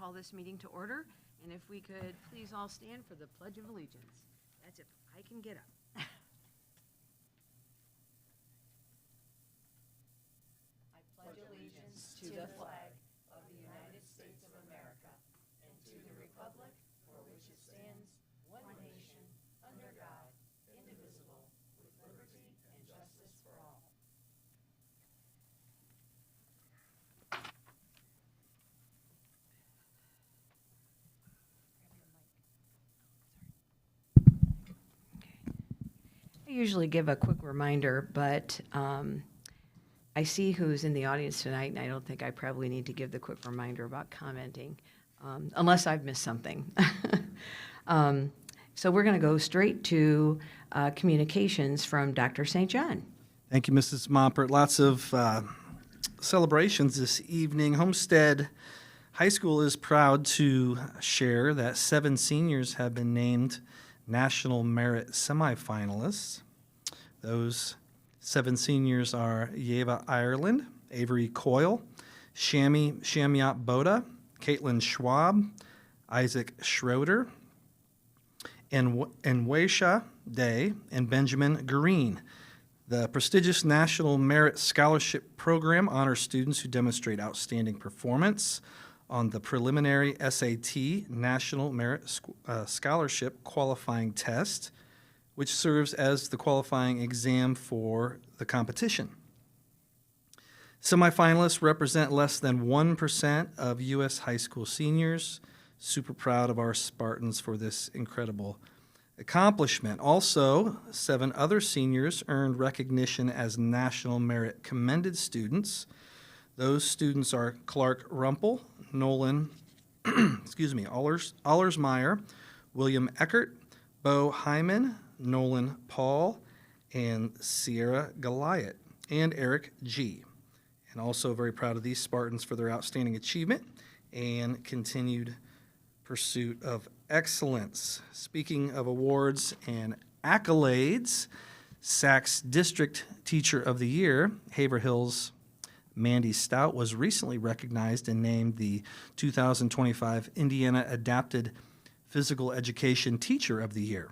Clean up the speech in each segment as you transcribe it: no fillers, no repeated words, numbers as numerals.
call this meeting to order, and if we could please all stand for the Pledge of Allegiance. That's if I can get up. I pledge allegiance to the flag of the United States of America and to the republic for which it stands, one nation, under God, indivisible, with liberty and justice for all. I usually give a quick reminder, but I see who's in the audience tonight, and I don't think I probably need to give the quick reminder about commenting, unless I've missed something. So we're going to go straight to communications from Dr. St. John. Thank you, Mrs. Moppert. Lots of celebrations this evening. Homestead High School is proud to share that 7 seniors have been named National Merit semifinalists. Those 7 seniors are Yeva Ireland, Avery Coyle, Shamyat Boda, Caitlin Schwab, Isaac Schroeder, and Waisha Day, and Benjamin Green. The prestigious National Merit Scholarship Program honors students who demonstrate outstanding performance on the preliminary SAT National Merit Scholarship Qualifying Test, which serves as the qualifying exam for the competition. Semifinalists represent less than 1% of U.S. high school seniors. Super proud of our Spartans for this incredible accomplishment. Also, 7 other seniors earned recognition as National Merit Commended students. Those students are Clark Rumpel, Nolan, Allersmeyer, William Eckert, Bo Hyman, Nolan Paul, and Sierra Goliath, and Eric G. And also very proud of these Spartans for their outstanding achievement and continued pursuit of excellence. Speaking of awards and accolades, Sacs District Teacher of the Year, Haverhill's Mandy Stout, was recently recognized and named the 2025 Indiana Adapted Physical Education Teacher of the Year.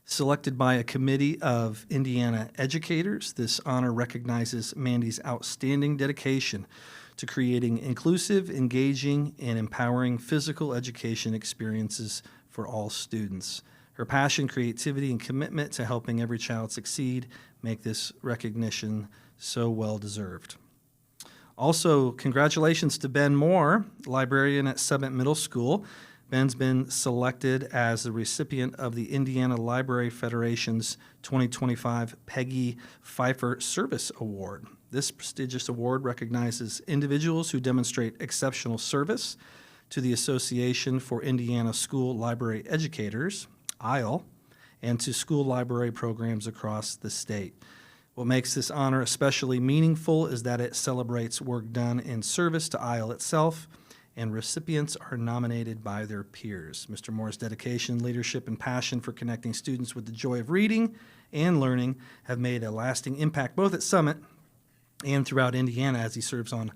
Selected by a committee of Indiana educators, this honor recognizes Mandy's outstanding dedication to creating inclusive, engaging, and empowering physical education experiences for all students. Her passion, creativity, and commitment to helping every child succeed make this recognition so well deserved. Also, congratulations to Ben Moore, librarian at Summit Middle School. Ben's been selected as the recipient of the Indiana Library Federation's 2025 Peggy Pfeiffer Service Award. This prestigious award recognizes individuals who demonstrate exceptional service to the Association for Indiana School Library Educators, AIL, and to school library programs across the state. What makes this honor especially meaningful is that it celebrates work done in service to AIL itself, and recipients are nominated by their peers. Mr. Moore's dedication, leadership, and passion for connecting students with the joy of reading and learning have made a lasting impact both at Summit and throughout Indiana as he serves on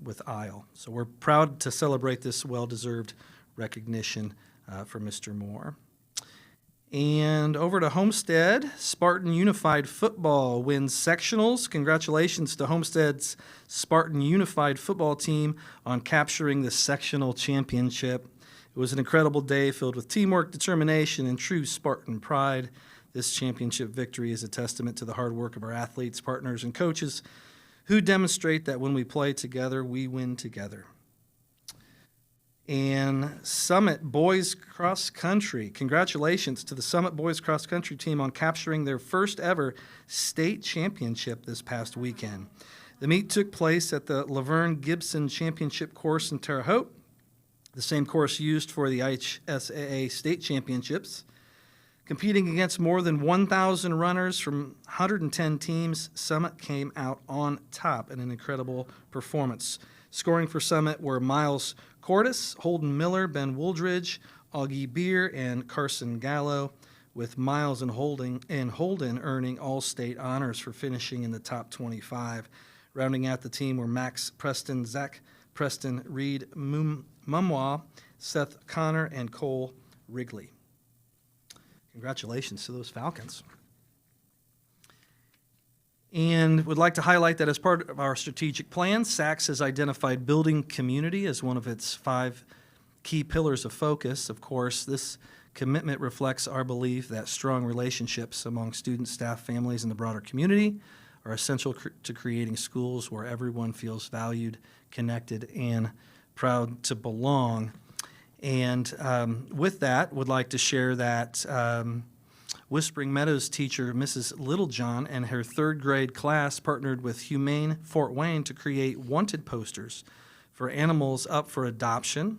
with AIL. So we're proud to celebrate this well-deserved recognition for Mr. Moore. And over to Homestead, Spartan Unified Football wins sectionals. Congratulations to Homestead's Spartan Unified Football team on capturing the sectional championship. It was an incredible day filled with teamwork, determination, and true Spartan pride. This championship victory is a testament to the hard work of our athletes, partners, and coaches who demonstrate that when we play together, we win together. And Summit Boys Cross Country. Congratulations to the Summit Boys Cross Country team on capturing their first ever state championship this past weekend. The meet took place at the Laverne Gibson Championship course in Terre Haute, the same course used for the IHSAA state championships. Competing against more than 1,000 runners from 110 teams, Summit came out on top in an incredible performance. Scoring for Summit were Miles Cordes, Holden Miller, Ben Wooldridge, Augie Beer, and Carson Gallo, with Miles and Holden earning all-state honors for finishing in the top 25. Rounding out the team were Max Preston, Zach Preston Reed Mumwa, Seth Connor, and Cole Wrigley. Congratulations to those Falcons. And would like to highlight that as part of our strategic plan, Sacs has identified building community as one of its 5 key pillars of focus. Of course, this commitment reflects our belief that strong relationships among students, staff, families, and the broader community are essential to creating schools where everyone feels valued, connected, and proud to belong. And with that, would like to share that Whispering Meadows teacher Mrs. Littlejohn and her 3rd grade class partnered with Humane Fort Wayne to create wanted posters for animals up for adoption.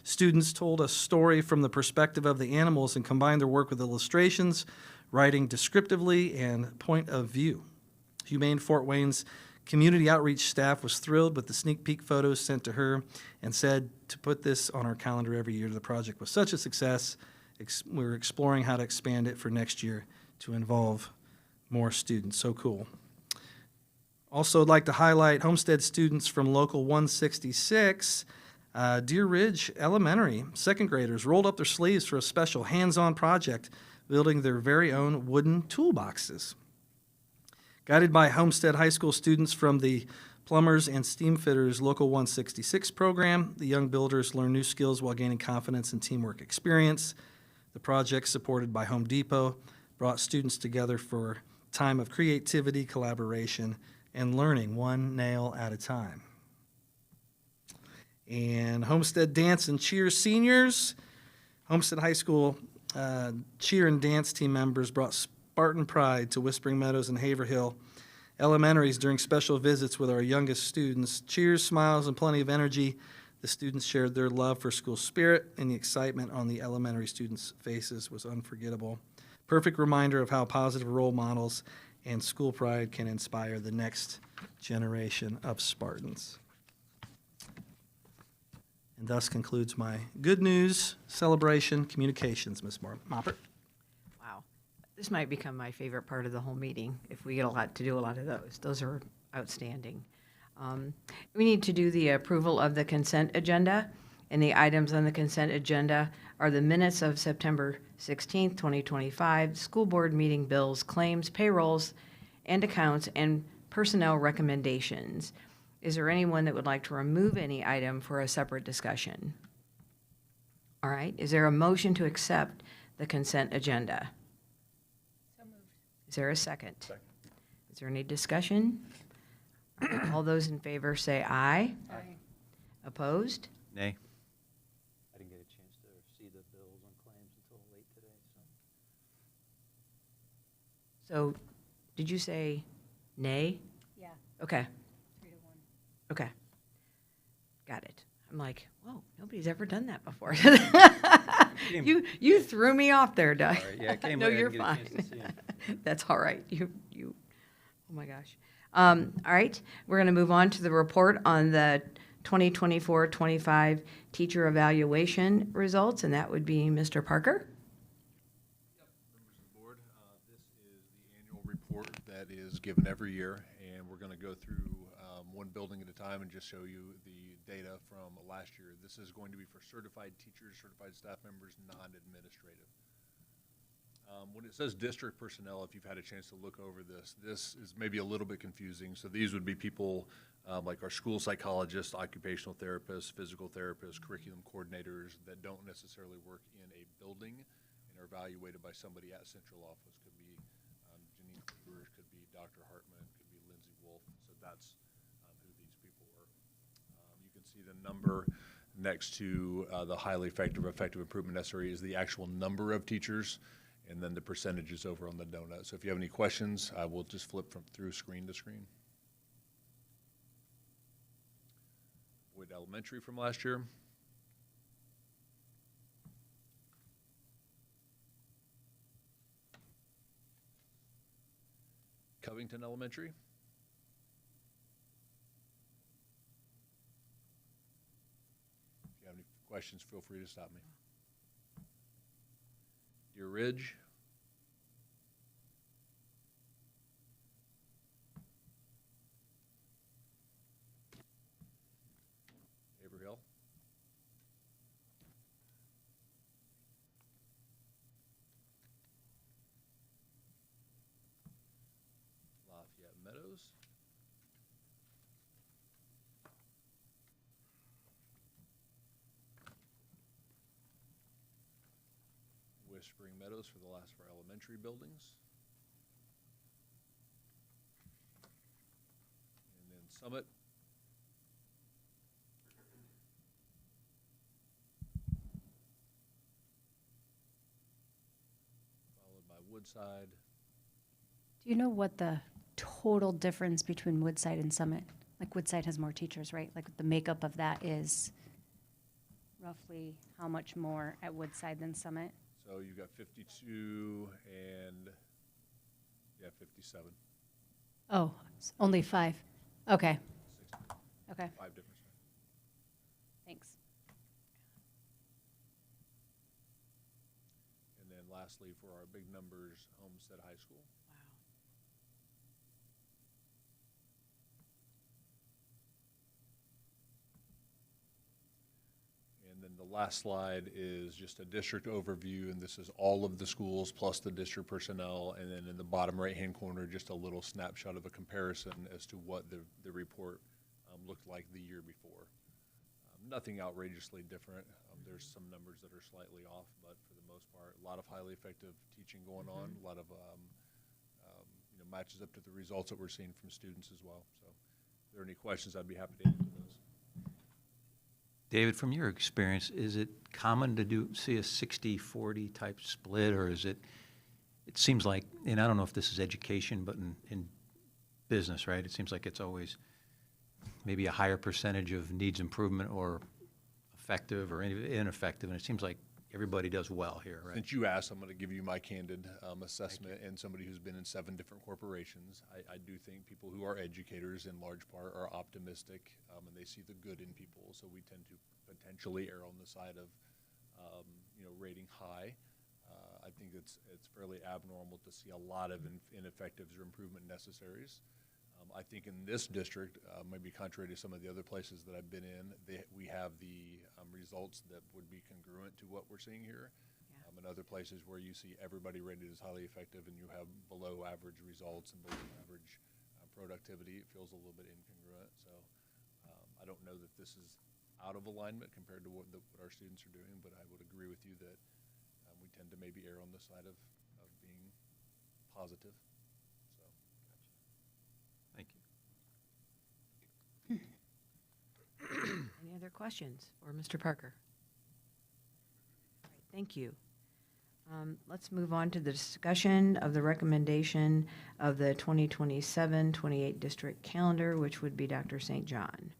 Students told a story from the perspective of the animals and combined their work with illustrations, writing descriptively, and point of view. Humane Fort Wayne's community outreach staff was thrilled with the sneak peek photos sent to her and said to put this on our calendar every year. The project was such a success, we're exploring how to expand it for next year to involve more students. So cool. Also, I'd like to highlight Homestead students from Local 166. Deer Ridge Elementary 2nd graders rolled up their sleeves for a special hands-on project, building their very own wooden toolboxes. Guided by Homestead High School students from the Plumbers and Steam Fitters Local 166 program, the young builders learn new skills while gaining confidence and teamwork experience. The project, supported by Home Depot, brought students together for time of creativity, collaboration, and learning one nail at a time. And Homestead Dance and Cheer seniors, Homestead High School cheer and dance team members brought Spartan pride to Whispering Meadows and Haverhill Elementaries during special visits with our youngest students. Cheers, smiles, and plenty of energy. The students shared their love for school spirit, and the excitement on the elementary students' faces was unforgettable. Perfect reminder of how positive role models and school pride can inspire the next generation of Spartans. And thus concludes my good news celebration communications, Ms. Moppert. Wow. This might become my favorite part of the whole meeting if we get to do a lot of those. Those are outstanding. We need to do the approval of the consent agenda, and the items on the consent agenda are the minutes of September 16th, 2025, school board meeting bills, claims, payrolls, and accounts, and personnel recommendations. Is there anyone that would like to remove any item for a separate discussion? All right. Is there a motion to accept the consent agenda? So moved. Is there a second? Second. Is there any discussion? All those in favor say aye. Aye. Opposed? Nay. I didn't get a chance to see the bills and claims until late today, so. So, did you say nay? Yeah, Okay, 3-1. okay. Got it. I'm like, whoa, nobody's ever done that before. You threw me off there, Doug. All right, yeah, it came No, late. I you're didn't get a chance to fine. see 'em. That's all right. You, oh my gosh. All right, we're going to move on to the report on the 2024-25 teacher evaluation results, and that would be Mr. Parker. Yep, members of the board, this is the annual report that is given every year, and we're going to go through one building at a time and just show you the data from last year. This is going to be for certified teachers, certified staff members, non-administrative. When it says district personnel, if you've had a chance to look over this, this is maybe a little bit confusing. So these would be people like our school psychologists, occupational therapists, physical therapists, curriculum coordinators that don't necessarily work in a building and are evaluated by somebody at central office. Could be Janine Kluber, could be Dr. Hartman, could be Lindsay Wolf. So that's who these people were. You can see the number next to the highly effective improvement necessary is the actual number of teachers, and then the percentages over on the donut. So if you have any questions, I will just flip through screen to screen. Wood Elementary from last year. Covington Elementary. If you have any questions, feel free to stop me. Deer Ridge. with Spring Meadows for the last of our elementary buildings. And then Summit. Followed by Woodside. Do you know what the total difference between Woodside and Summit? Like Woodside has more teachers, right? Like the makeup of that is roughly how much more at Woodside than Summit? So you've got 52 and, 57. Oh, it's only 5. Okay, 60, okay, 5 difference. thanks. And then lastly, for our big numbers, Homestead High School. Wow. And then the last slide is just a district overview, and this is all of the schools plus the district personnel. And then in the bottom right-hand corner, just a little snapshot of a comparison as to what the report looked like the year before. Nothing outrageously different. There's some numbers that are slightly off, but for the most part, a lot of highly effective teaching going on, a lot of matches up to the results that we're seeing from students as well. So if there are any questions, I'd be happy to answer those. David, from your experience, is it common to see a 60-40 type split, or is it seems like, and I don't know if this is education, but in business, right, it seems like it's always maybe a higher percentage of needs improvement or effective or ineffective, and it seems like everybody does well here, right? Since you asked, I'm going to give you my candid assessment, and somebody who's been in 7 different corporations. I do think people who are educators, in large part, are optimistic, and they see the good in people. So we tend to potentially err on the side of, rating high. I think it's fairly abnormal to see a lot of ineffectives or improvement necessaries. I think in this district, maybe contrary to some of the other places that I've been in, we have the results that would be congruent to what we're seeing here. Yeah. In other places where you see everybody rated as highly effective and you have below average results and below average productivity, it feels a little bit incongruent. So I don't know that this is out of alignment compared to what our students are doing, but I would agree with you that we tend to maybe err on the side of being positive. So. Thank you. Any other questions for Mr. Parker? All right, thank you. Let's move on to the discussion of the recommendation of the 2027-28 district calendar, which would be Dr. St. John.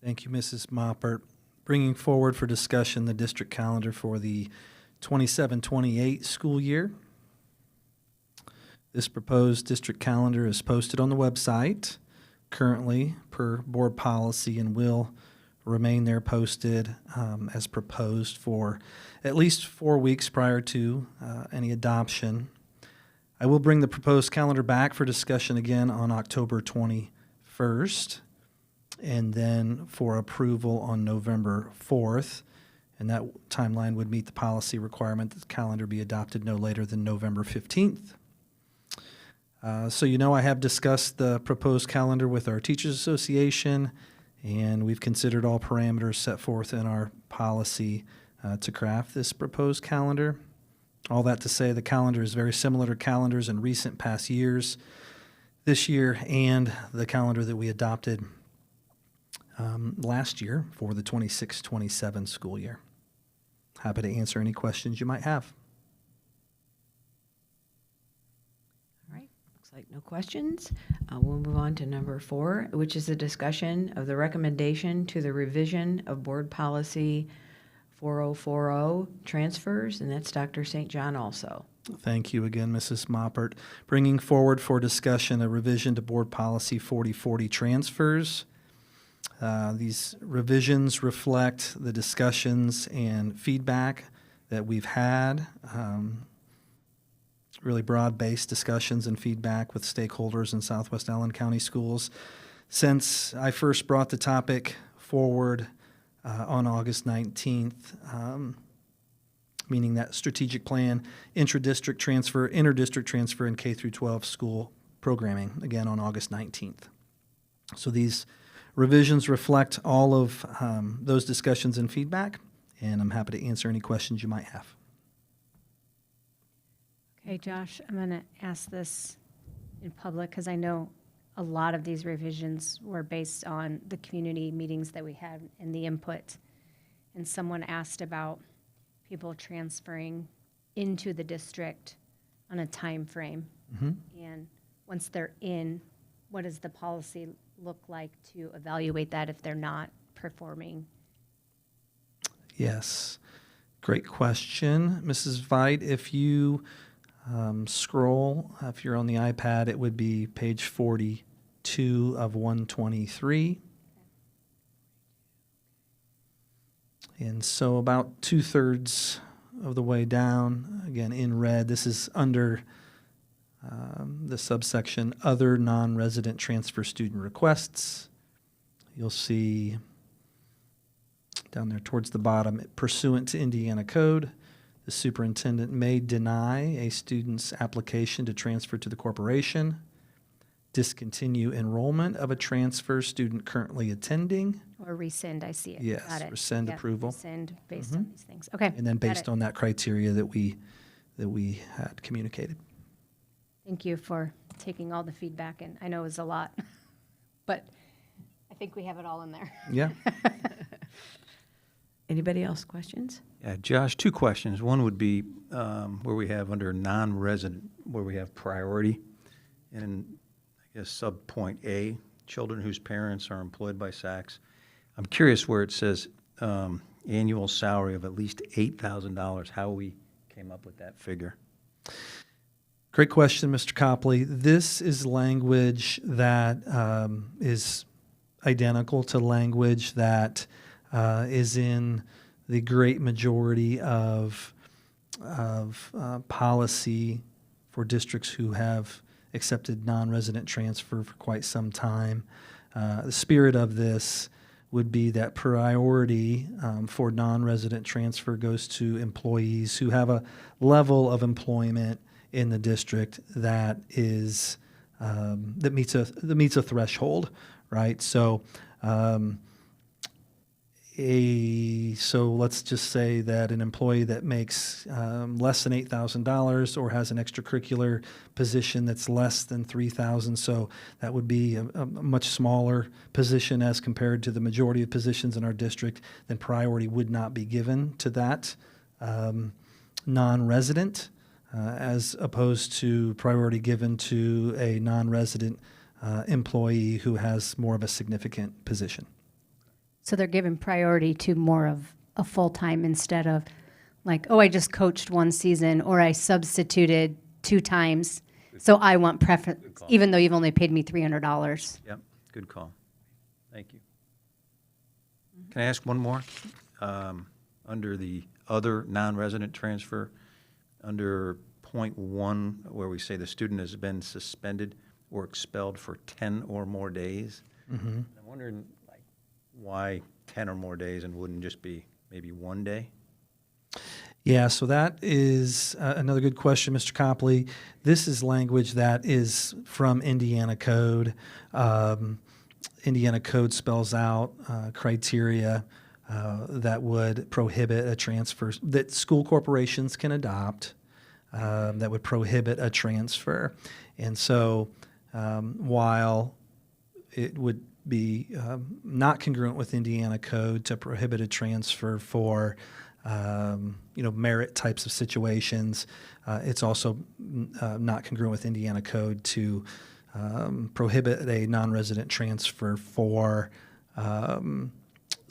Thank you, Mrs. Moppert. Bringing forward for discussion the district calendar for the 27-28 school year. This proposed district calendar is posted on the website currently per board policy and will remain there posted as proposed for at least 4 weeks prior to any adoption. I will bring the proposed calendar back for discussion again on October 21st and then for approval on November 4th. And that timeline would meet the policy requirement that the calendar be adopted no later than November 15th. So I have discussed the proposed calendar with our Teachers Association, and we've considered all parameters set forth in our policy to craft this proposed calendar. All that to say, the calendar is very similar to calendars in recent past years, this year, and the calendar that we adopted last year for the 26-27 school year. Happy to answer any questions you might have. All right, looks like no questions. We'll move on to number 4, which is a discussion of the recommendation to the revision of board policy 4040 transfers, and that's Dr. St. John also. Thank you again, Mrs. Moppert. Bringing forward for discussion a revision to board policy 4040 transfers. These revisions reflect the discussions and feedback that we've had, really broad-based discussions and feedback with stakeholders in Southwest Allen County Schools since I first brought the topic forward on August 19th, meaning that strategic plan, intra-district transfer, inter-district transfer, and K-12 school programming, again on August 19th. So these revisions reflect all of those discussions and feedback, and I'm happy to answer any questions you might have. Okay, Josh, I'm going to ask this in public because I know a lot of these revisions were based on the community meetings that we had and the input. And someone asked about people transferring into the district on a time frame. And once they're in, what does the policy look like to evaluate that if they're not performing? Yes, great question, Mrs. Veit. If you scroll, if you're on the iPad, it would be page 42 of 123. And so about 2/3 of the way down, again in red, this is under the subsection Other Non-Resident Transfer Student Requests. You'll see down there towards the bottom, pursuant to Indiana Code, the superintendent may deny a student's application to transfer to the corporation, discontinue enrollment of a transfer student currently attending, Or rescind, I see it. Yes, Got it. rescind Yep, approval. Rescind based on these things. Okay. and then got based it. on that criteria that we had communicated. Thank you for taking all the feedback, and I know it was a lot, but I think we have it all in there. Yeah. Anybody else questions? Yeah, Josh, two questions. One would be where we have under non-resident, where we have priority, and I guess sub-point A, children whose parents are employed by Sacs. I'm curious where it says annual salary of at least $8,000, how we came up with that figure. Great question, Mr. Copley. This is language that is identical to language that is in the great majority of policy for districts who have accepted non-resident transfer for quite some time. The spirit of this would be that priority for non-resident transfer goes to employees who have a level of employment in the district that is that meets a threshold, right? So so let's just say that an employee that makes less than $8,000 or has an extracurricular position that's less than $3,000, so that would be a much smaller position as compared to the majority of positions in our district, then priority would not be given to that non-resident, as opposed to priority given to a non-resident employee who has more of a significant position. So they're giving priority to more of a full-time instead of like, oh, I just coached one season or I substituted 2 times. So I want preference, Good call. even though you've only paid me $300. Yep, good call. Thank you. Can I ask one more? Under the other non-resident transfer, under point 1, where we say the student has been suspended or expelled for 10 or more days, I'm wondering like why 10 or more days and wouldn't just be maybe 1 day? Yeah, so that is another good question, Mr. Copley. This is language that is from Indiana Code. Indiana Code spells out criteria that would prohibit a transfer, that school corporations can adopt, that would prohibit a transfer. And so while it would be not congruent with Indiana Code to prohibit a transfer for merit types of situations, it's also not congruent with Indiana Code to prohibit a non-resident transfer for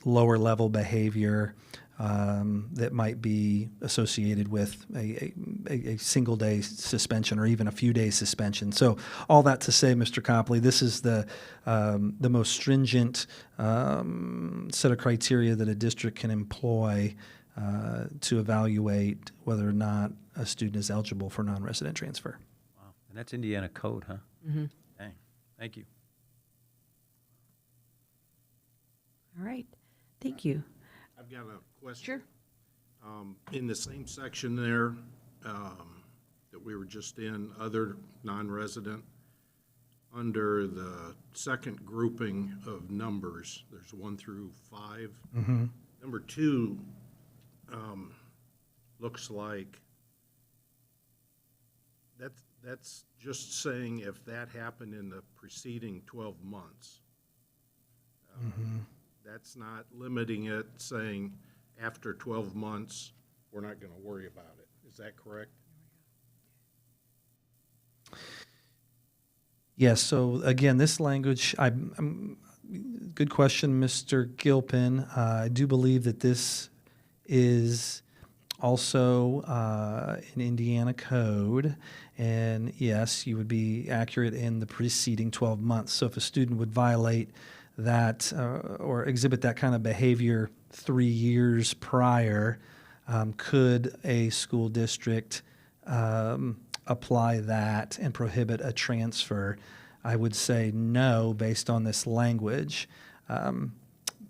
lower level behavior that might be associated with a single day suspension or even a few days suspension. So all that to say, Mr. Copley, this is the most stringent set of criteria that a district can employ to evaluate whether or not a student is eligible for non-resident transfer. Wow, and that's Indiana code, huh? Mm-hmm. Dang, thank you. All right, thank you. I've got a question. Sure. In the same section there that we were just in, other non-resident, under the second grouping of numbers, there's 1 through 5. Number 2 looks like That's just saying if that happened in the preceding 12 months. That's not limiting it, saying after 12 months, we're not going to worry about it. Is that correct? Yes, so again, this language, good question, Mr. Gilpin. I do believe that this is also an Indiana code, and yes, you would be accurate in the preceding 12 months. So if a student would violate that or exhibit that kind of behavior 3 years prior, could a school district apply that and prohibit a transfer? I would say no, based on this language.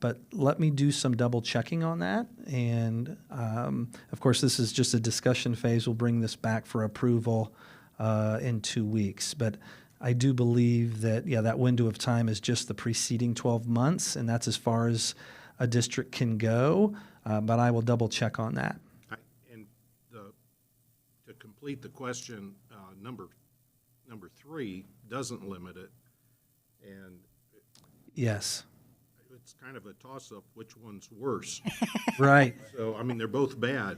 But let me do some double checking on that. And of course, this is just a discussion phase. We'll bring this back for approval in 2 weeks. But I do believe that, yeah, that window of time is just the preceding 12 months, and that's as far as a district can go. But I will double check on that. And to complete the question, number 3 doesn't limit it, and Yes. it's kind of a toss-up which one's worse. Right. So, I mean, they're both bad.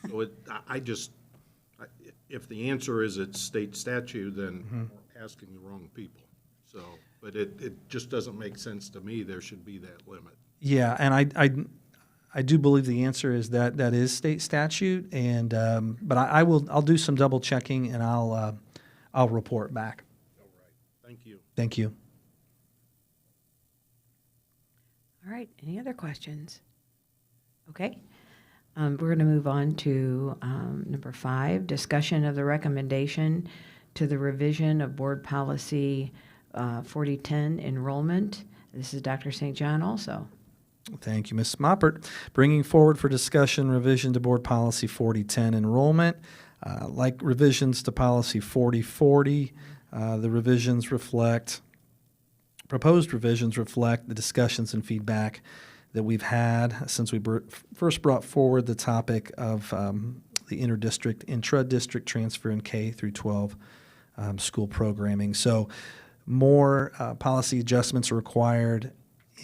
So if the answer is it's state statute, then we're asking the wrong people. So, but it just doesn't make sense to me there should be that limit. Yeah, and I do believe the answer is that is state statute, and but I'll do some double checking, and I'll report back. All right. Thank you. Thank you. All right, any other questions? Okay, we're going to move on to number 5, discussion of the recommendation to the revision of Board Policy 4010 enrollment. This is Dr. St. John also. Thank you, Ms. Moppert. Bringing forward for discussion revision to Board Policy 4010 enrollment. Like revisions to Policy 4040, proposed revisions reflect the discussions and feedback that we've had since we first brought forward the topic of the intra-district transfer in K through 12 school programming. So more policy adjustments are required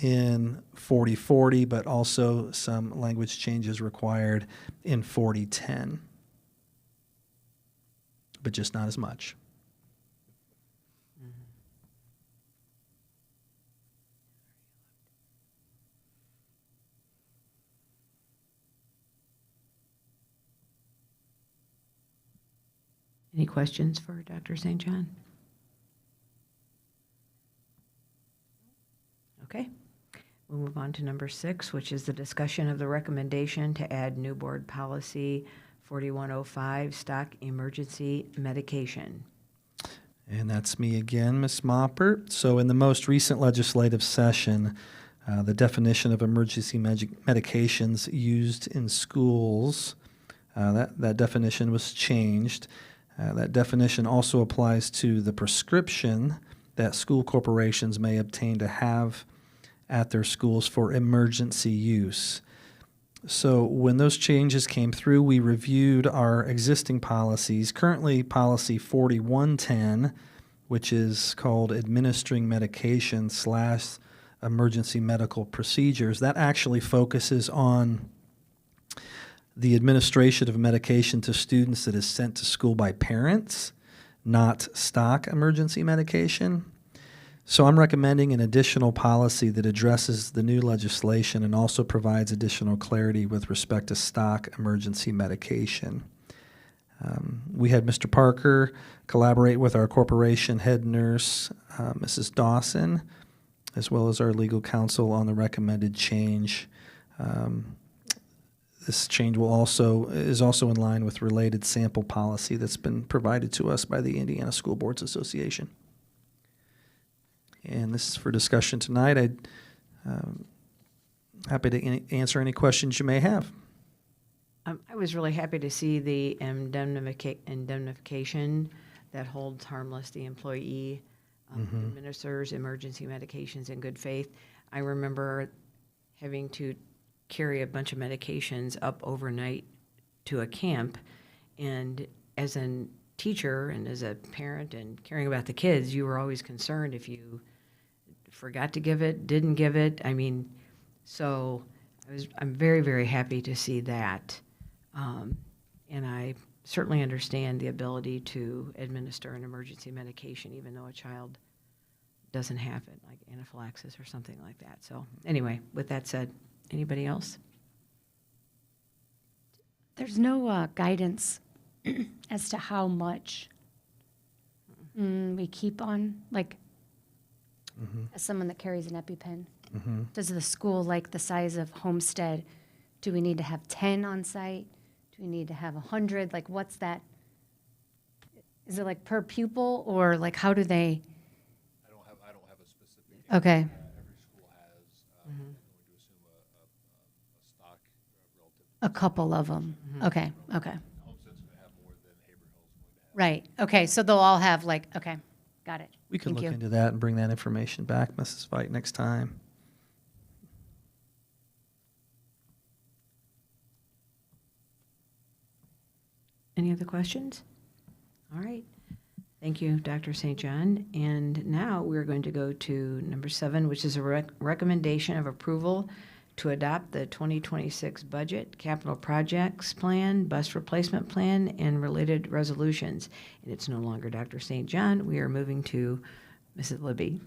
in 4040, but also some language changes required in 4010, but just not as much. Any questions for Dr. St. John? Okay, we'll move on to number 6, which is the discussion of the recommendation to add new Board Policy 4105, stock emergency medication. And that's me again, Ms. Moppert. So in the most recent legislative session, the definition of emergency medications used in schools, that definition was changed. That definition also applies to the prescription that school corporations may obtain to have at their schools for emergency use. So when those changes came through, we reviewed our existing policies. Currently, Policy 4110, which is called Administering Medication / Emergency Medical Procedures, that actually focuses on the administration of medication to students that is sent to school by parents, not stock emergency medication. So I'm recommending an additional policy that addresses the new legislation and also provides additional clarity with respect to stock emergency medication. We had Mr. Parker collaborate with our corporation head nurse, Mrs. Dawson, as well as our legal counsel on the recommended change. This change is also in line with related sample policy that's been provided to us by the Indiana School Boards Association. And this is for discussion tonight. I'm happy to answer any questions you may have. I was really happy to see the indemnification that holds harmless the employee administers emergency medications in good faith. I remember having to carry a bunch of medications up overnight to a camp, and as an teacher and as a parent and caring about the kids, you were always concerned if you forgot to give it, didn't give it. I mean, so I'm very, very happy to see that. And I certainly understand the ability to administer an emergency medication, even though a child doesn't have it, like anaphylaxis or something like that. So anyway, with that said, anybody else? There's no guidance as to how much we keep on, like, as someone that carries an EpiPen. Does the school like the size of Homestead? Do we need to have 10 on site? Do we need to have 100? Like, what's that? Is it like per pupil, or like how do they? I don't have a specific. Okay. Every school has, I'm going to assume a stock relative. A couple of them. Okay. Okay. Homestead's going to have more than Haverhill's going to have. Right. Okay. So they'll all have like. Okay. Got it. We could Thank look you. into that and bring that information back, Mrs. Veit, next time. Any other questions? All right. Thank you, Dr. St. John. And now we're going to go to number 7, which is a recommendation of approval to adopt the 2026 budget, capital projects plan, bus replacement plan, and related resolutions. And it's no longer Dr. St. John. We are moving to Mrs. Libby.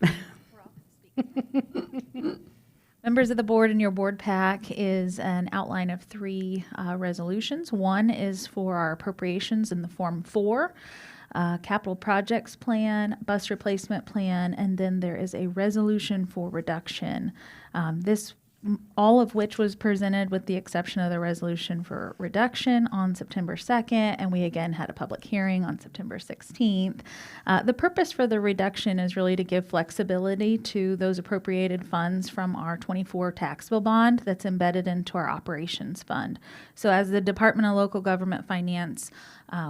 Members of the board, in your board pack is an outline of 3 resolutions. One is for our appropriations in the Form 4, capital projects plan, bus replacement plan, and then there is a resolution for reduction. All of which was presented with the exception of the resolution for reduction on September 2nd, and we again had a public hearing on September 16th. The purpose for the reduction is really to give flexibility to those appropriated funds from our 24 tax bill bond that's embedded into our operations fund. So as the Department of Local Government Finance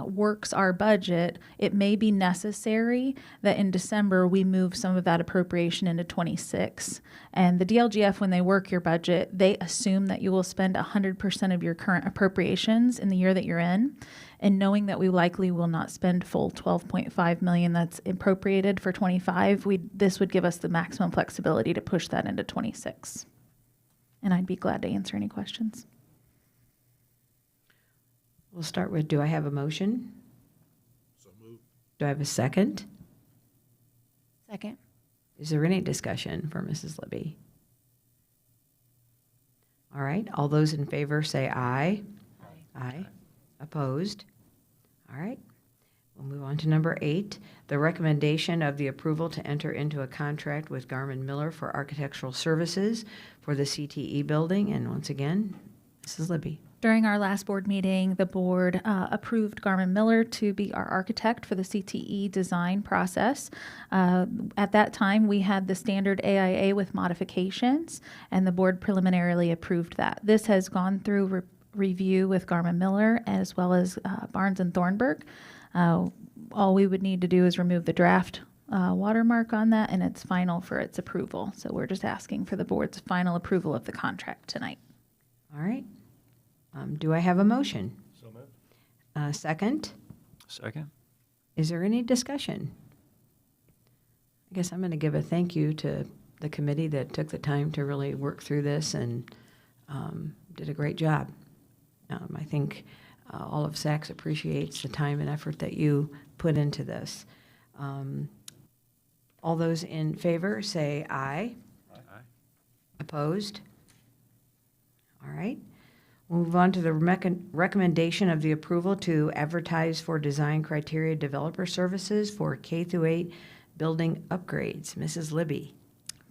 works our budget, it may be necessary that in December we move some of that appropriation into 26. And the DLGF, when they work your budget, they assume that you will spend 100% of your current appropriations in the year that you're in. And knowing that we likely will not spend full $12.5 million that's appropriated for 25, this would give us the maximum flexibility to push that into 26. And I'd be glad to answer any questions. We'll start with, do I have a motion? So moved. Do I have a second? Second. Is there any discussion for Mrs. Libby? All right, all those in favor say aye. Aye. Opposed? All right. We'll move on to number 8, the recommendation of the approval to enter into a contract with Garmin Miller for architectural services for the CTE building. And once again, Mrs. Libby. During our last board meeting, the board approved Garmin Miller to be our architect for the CTE design process. At that time, we had the standard AIA with modifications, and the board preliminarily approved that. This has gone through review with Garmin Miller as well as Barnes and Thornburg. All we would need to do is remove the draft watermark on that, and it's final for its approval. So we're just asking for the board's final approval of the contract tonight. All right. Do I have a motion? So moved. Second? Second? Is there any discussion? I guess I'm going to give a thank you to the committee that took the time to really work through this and did a great job. I think all of Sacs appreciates the time and effort that you put into this. All those in favor say aye. Aye. Opposed? All right. We'll move on to the recommendation of the approval to advertise for design criteria developer services for K-8 building upgrades. Mrs. Libby.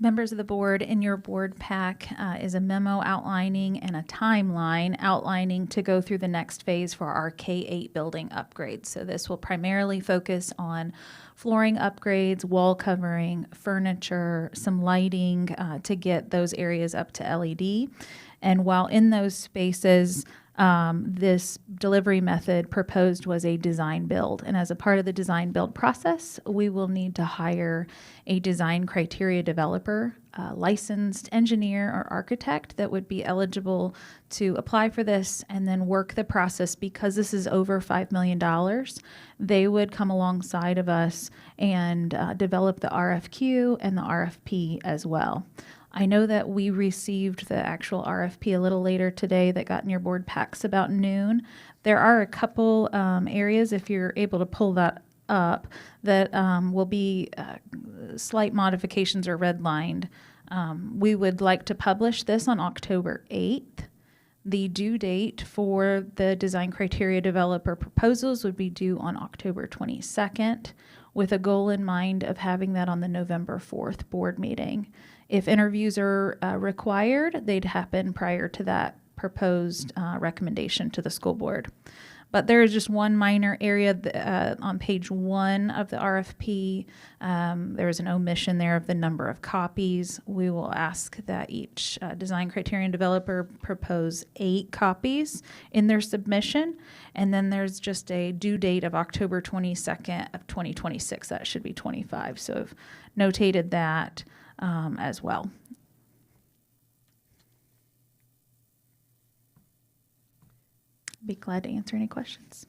Members of the board, in your board pack is a memo outlining and a timeline outlining to go through the next phase for our K-8 building upgrades. So this will primarily focus on flooring upgrades, wall covering, furniture, some lighting to get those areas up to LED. And while in those spaces, this delivery method proposed was a design build. And as a part of the design build process, we will need to hire a design criteria developer licensed engineer or architect that would be eligible to apply for this and then work the process. Because this is over $5 million, they would come alongside of us and develop the RFQ and the RFP as well. I know that we received the actual RFP a little later today that got in your board packs about noon. There are a couple areas, if you're able to pull that up, that will be slight modifications or redlined. We would like to publish this on October 8th. The due date for the design criteria developer proposals would be due on October 22nd, with a goal in mind of having that on the November 4th board meeting. If interviews are required, they'd happen prior to that proposed recommendation to the school board. But there is just one minor area on page 1 of the RFP. There's an omission there of the number of copies. We will ask that each design criterion developer propose 8 copies in their submission. And then there's just a due date of October 22nd of 2026. That should be 25. So I've notated that as well. Be glad to answer any questions.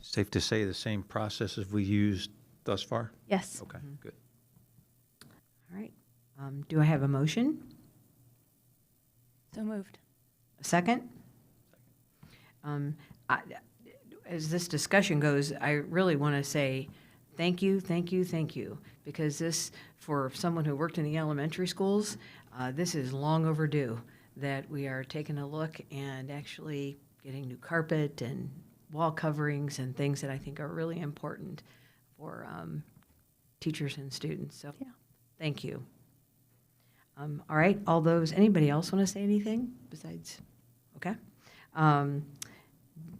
Safe to say the same process as we used thus far? Yes. Okay, good. All right. Do I have a motion? So moved. A second? As this discussion goes, I really want to say thank you, thank you, thank you, because this, for someone who worked in the elementary schools, this is long overdue, that we are taking a look and actually getting new carpet and wall coverings and things that I think are really important for teachers and students. So Yeah. thank you. All right, all those, anybody else want to say anything besides? Okay.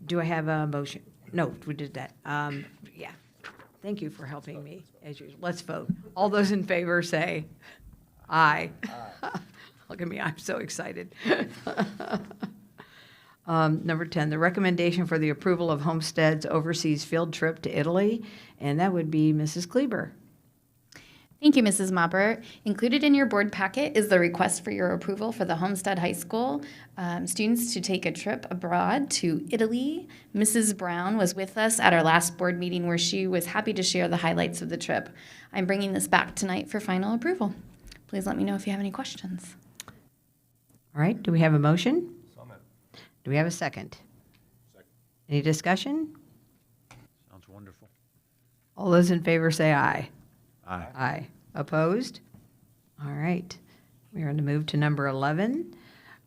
Do I have a motion? No, we did that. Yeah. Thank you for helping me as usual. Let's vote. All those in favor say aye. Look at me, I'm so excited. Number 10, the recommendation for the approval of Homestead's overseas field trip to Italy, and that would be Mrs. Kleber. Thank you, Mrs. Mopper. Included in your board packet is the request for your approval for the Homestead High School students to take a trip abroad to Italy. Mrs. Brown was with us at our last board meeting where she was happy to share the highlights of the trip. I'm bringing this back tonight for final approval. Please let me know if you have any questions. All right, do we have a motion? Do we have a second? Second. Any discussion? Sounds wonderful. All those in favor say aye. Aye. Aye. Opposed? All right. We are going to move to number 11.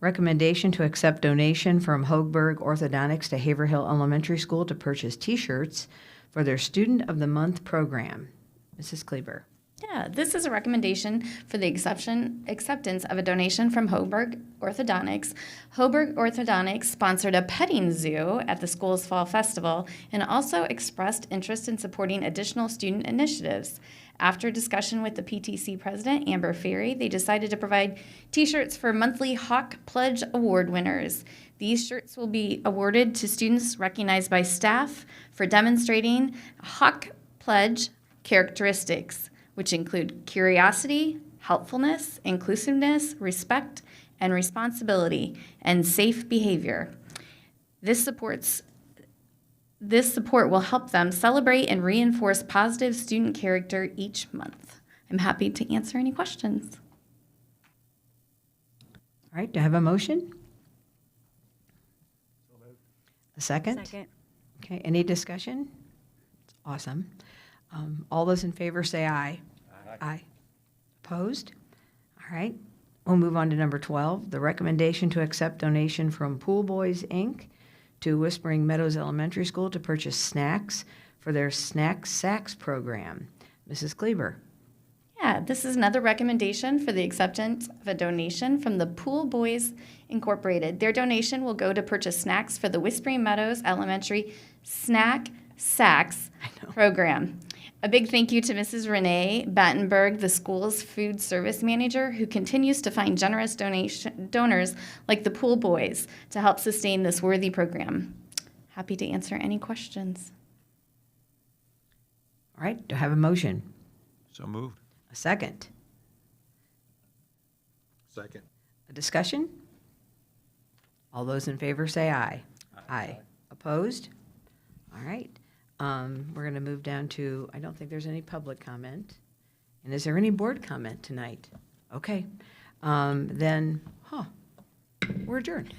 Recommendation to accept donation from Hochberg Orthodontics to Haverhill Elementary School to purchase T-shirts for their Student of the Month program. Mrs. Kleber. Yeah, this is a recommendation for the acceptance of a donation from Hochberg Orthodontics. Hochberg Orthodontics sponsored a petting zoo at the school's fall festival and also expressed interest in supporting additional student initiatives. After discussion with the PTC president, Amber Ferry, they decided to provide T-shirts for monthly Hawk Pledge Award winners. These shirts will be awarded to students recognized by staff for demonstrating Hawk Pledge characteristics, which include curiosity, helpfulness, inclusiveness, respect, and responsibility, and safe behavior. This support will help them celebrate and reinforce positive student character each month. I'm happy to answer any questions. All right, do I have a motion? A second? Second. Okay, any discussion? Awesome. All those in favor say aye. Aye. Opposed? All right. We'll move on to number 12, the recommendation to accept donation from Pool Boys, Inc. to Whispering Meadows Elementary School to purchase snacks for their Sacs program. Mrs. Kleber. Yeah, this is another recommendation for the acceptance of a donation from the Pool Boys Incorporated. Their donation will go to purchase snacks for the Whispering Meadows Elementary Sacs program. A big thank you to Mrs. Renee Battenberg, the school's food service manager, who continues to find generous donors like the Pool Boys to help sustain this worthy program. Happy to answer any questions. All right, do I have a motion? So moved. A second? Second. A discussion? All those in favor say aye. Aye. Opposed? All right. We're going to move down to, I don't think there's any public comment. And is there any board comment tonight? Okay. Then, we're adjourned.